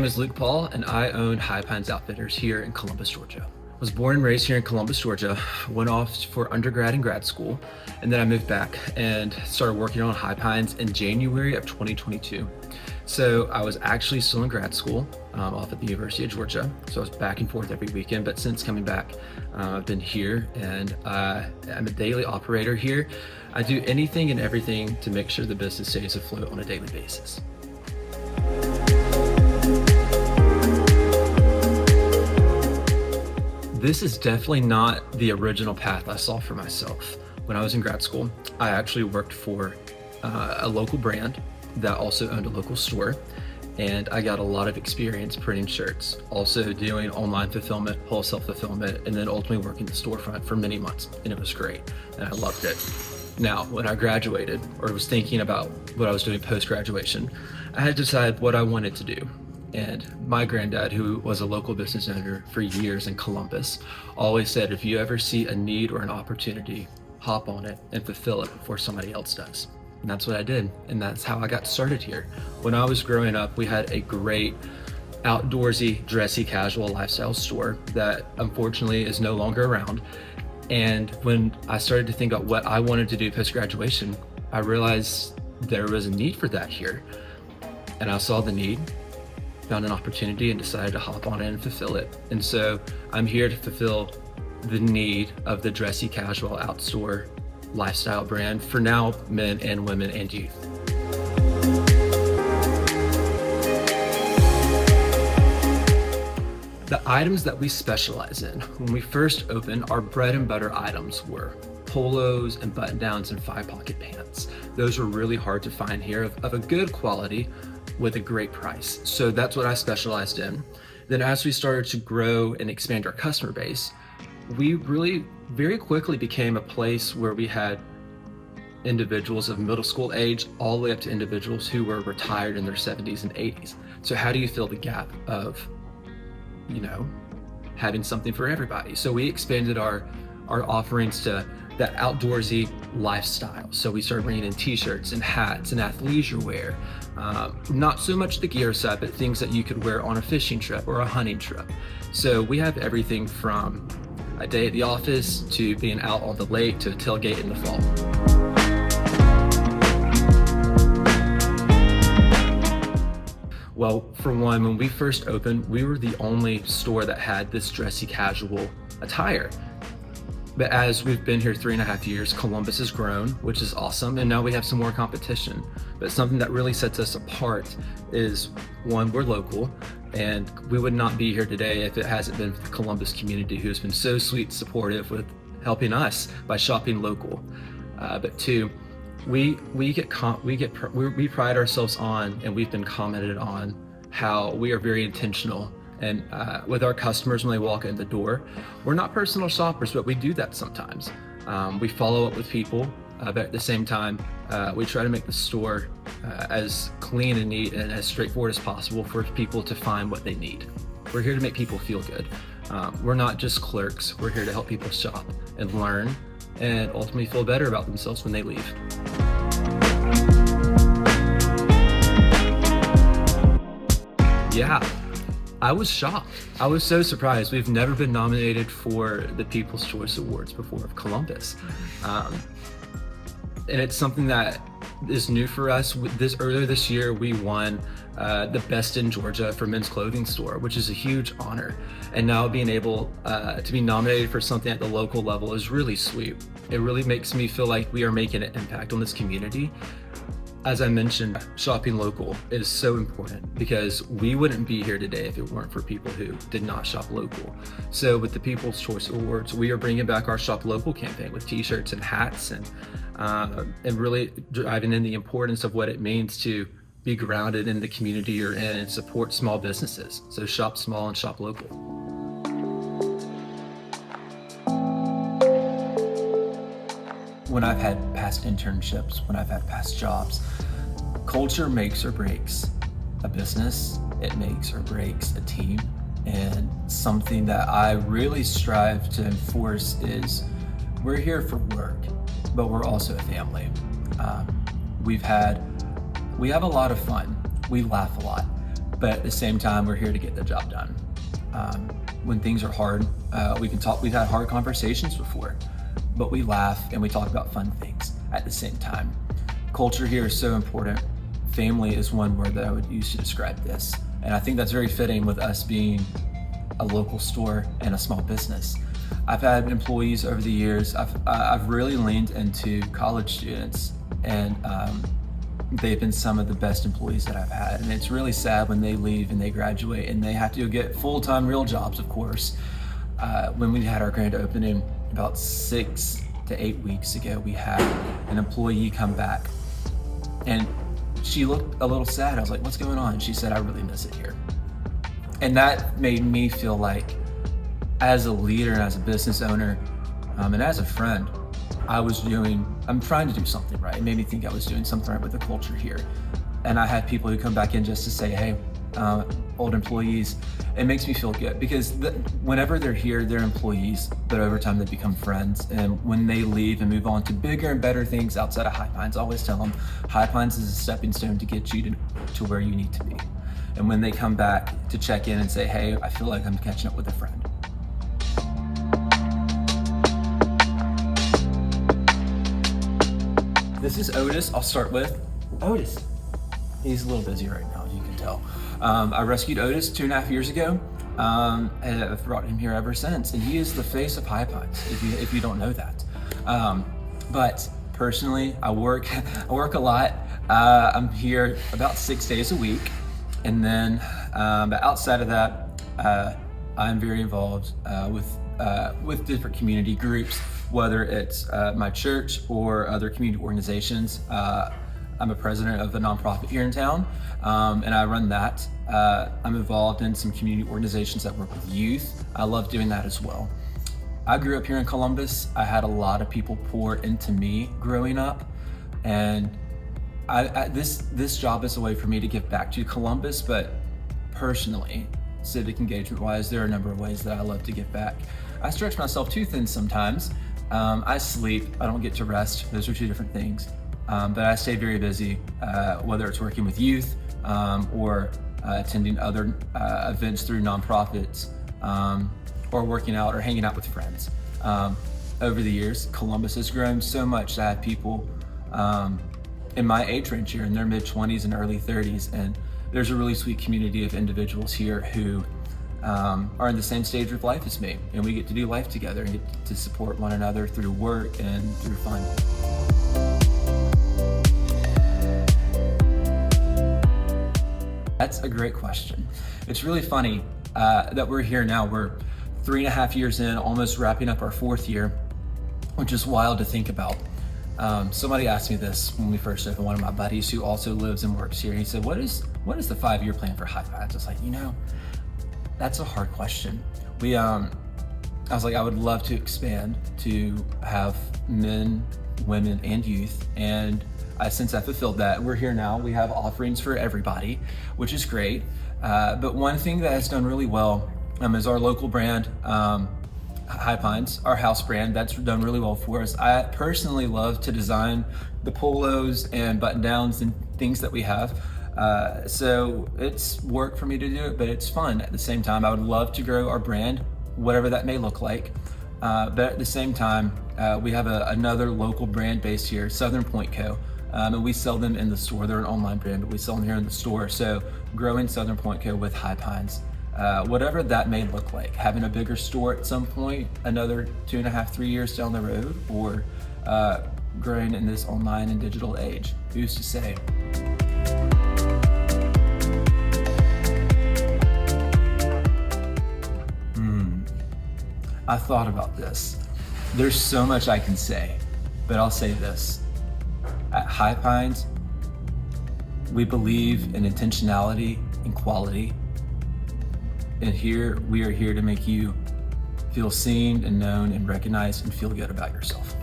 name is Luke Paul, and I own High Pines Outfitters here in Columbus, Georgia. I was born and raised here in Columbus, Georgia, went off for undergrad and grad school, and then I moved back and started working on High Pines in January of 2022. So I was actually still in grad school off at the University of Georgia. So I was back and forth every weekend, but since coming back, I've been here and I'm a daily operator here. I do anything and everything to make sure the business stays afloat on a daily basis. This is definitely not the original path I saw for myself. When I was in grad school, I actually worked for a local brand that also owned a local store, and I got a lot of experience printing shirts, also doing online fulfillment, wholesale fulfillment, and then ultimately working the storefront for many months, and it was great, and I loved it. Now, when I graduated, or was thinking about what I was doing post-graduation, I had to decide what I wanted to do. And my granddad, who was a local business owner for years in Columbus, always said, if you ever see a need or an opportunity, hop on it and fulfill it before somebody else does. And that's what I did. And that's how I got started here. When I was growing up, we had a great outdoorsy, dressy, casual lifestyle store that unfortunately is no longer around. And when I started to think about what I wanted to do post-graduation, I realized there was a need for that here. And I saw the need, found an opportunity, and decided to hop on it and fulfill it. And so I'm here to fulfill the need of the dressy, casual, outdoor lifestyle brand for now men and women and youth. The items that we specialize in, when we first opened, our bread and butter items were polos and button downs and 5-pocket pants. Those were really hard to find here of a good quality with a great price. So that's what I specialized in. Then as we started to grow and expand our customer base, we really very quickly became a place where we had individuals of middle school age all the way up to individuals who were retired in their 70s and 80s. So how do you fill the gap of, having something for everybody? So we expanded our offerings to that outdoorsy lifestyle. So we started bringing in t-shirts and hats and athleisure wear. Not so much the gear side, but things that you could wear on a fishing trip or a hunting trip. So we have everything from a day at the office to being out on the lake to a tailgate in the fall. Well, for one, when we first opened, we were the only store that had this dressy casual attire. But as we've been here 3.5 years, Columbus has grown, which is awesome. And now we have some more competition. But something that really sets us apart is, one, we're local, and we would not be here today if it hasn't been for the Columbus community, who has been so sweet and supportive with helping us by shopping local. But two, we pride ourselves on, and we've been commented on, how we are very intentional. And with our customers, when they walk in the door, we're not personal shoppers, but we do that sometimes. We follow up with people, but at the same time, we try to make the store as clean and neat and as straightforward as possible for people to find what they need. We're here to make people feel good. We're not just clerks. We're here to help people shop and learn and ultimately feel better about themselves when they leave. Yeah. I was shocked. I was so surprised. We've never been nominated for the People's Choice Awards before of Columbus. And it's something that is new for us. Earlier this year, we won the Best in Georgia for Men's Clothing Store, which is a huge honor. And now being able to be nominated for something at the local level is really sweet. It really makes me feel like we are making an impact on this community. As I mentioned, shopping local is so important because we wouldn't be here today if it weren't for people who did not shop local. So with the People's Choice Awards, we are bringing back our Shop Local campaign with t-shirts and hats and really driving in the importance of what it means to be grounded in the community you're in and support small businesses. So shop small and shop local. When I've had past internships, when I've had past jobs, culture makes or breaks a business. It makes or breaks a team. And something that I really strive to enforce is we're here for work, but we're also a family. We have a lot of fun. We laugh a lot, but at the same time, we're here to get the job done. When things are hard, we can talk. We've had hard conversations before, but we laugh and we talk about fun things at the same time. Culture here is so important. Family is one word that I would use to describe this. And I think that's very fitting with us being a local store and a small business. I've had employees over the years. I've really leaned into college students, and they've been some of the best employees that I've had. And it's really sad when they leave and they graduate and they have to go get full-time real jobs, of course. When we had our grand opening about 6 to 8 weeks ago, we had an employee come back and she looked a little sad. I was like, what's going on? She said, I really miss it here. And that made me feel like, as a leader and as a business owner, and as a friend, I'm trying to do something right. It made me think I was doing something right with the culture here. And I had people who come back in just to say, hey, old employees, it makes me feel good because whenever they're here, they're employees, but over time they become friends. And when they leave and move on to bigger and better things outside of High Pines, I always tell them High Pines is a stepping stone to get you to where you need to be. And when they come back to check in and say, hey, I feel like I'm catching up with a friend. This is Otis. I'll start with Otis. He's a little busy right now, as you can tell. I rescued Otis 2.5 years ago, and I've brought him here ever since. And he is the face of High Pines, if you don't know that. But personally, I work a lot. I'm here about 6 days a week. And then, but outside of that, I'm very involved with different community groups, whether it's my church or other community organizations. I'm a president of a nonprofit here in town, and I run that. I'm involved in some community organizations that work with youth. I love doing that as well. I grew up here in Columbus. I had a lot of people pour into me growing up, and this job is a way for me to give back to Columbus, but personally, civic engagement wise, there are a number of ways that I love to give back. I stretch myself too thin sometimes. I sleep, I don't get to rest. Those are two different things. But I stay very busy, whether it's working with youth or attending other events through nonprofits, or working out or hanging out with friends. Over the years, Columbus has grown so much that I have people in my age range here in their mid-20s and early 30s, and there's a really sweet community of individuals here who are in the same stage of life as me, and we get to do life together and get to support one another through work and through fun. That's a great question. It's really funny that we're here now. We're 3.5 years in, almost wrapping up our 4th year, which is wild to think about. Somebody asked me this when we first opened, one of my buddies who also lives and works here. He said, what is the 5-year plan for High Pines? I was like, that's a hard question. I was like, I would love to expand to have men, women, and youth. And since I fulfilled that, we're here now. We have offerings for everybody, which is great. But one thing that has done really well is our local brand, High Pines, our house brand. That's done really well for us. I personally love to design the polos and button downs and things that we have. So it's work for me to do it, but it's fun at the same time. I would love to grow our brand, whatever that may look like. But at the same time, we have another local brand based here, Southern Point Co. And we sell them in the store. They're an online brand, but we sell them here in the store. So growing Southern Point Co. with High Pines, whatever that may look like, having a bigger store at some point, another 2.5, 3 years down the road, or growing in this online and digital age, who's to say? I thought about this. There's so much I can say, but I'll say this. At High Pines, we believe in intentionality and quality. And here, we are here to make you feel seen and known and recognized and feel good about yourself.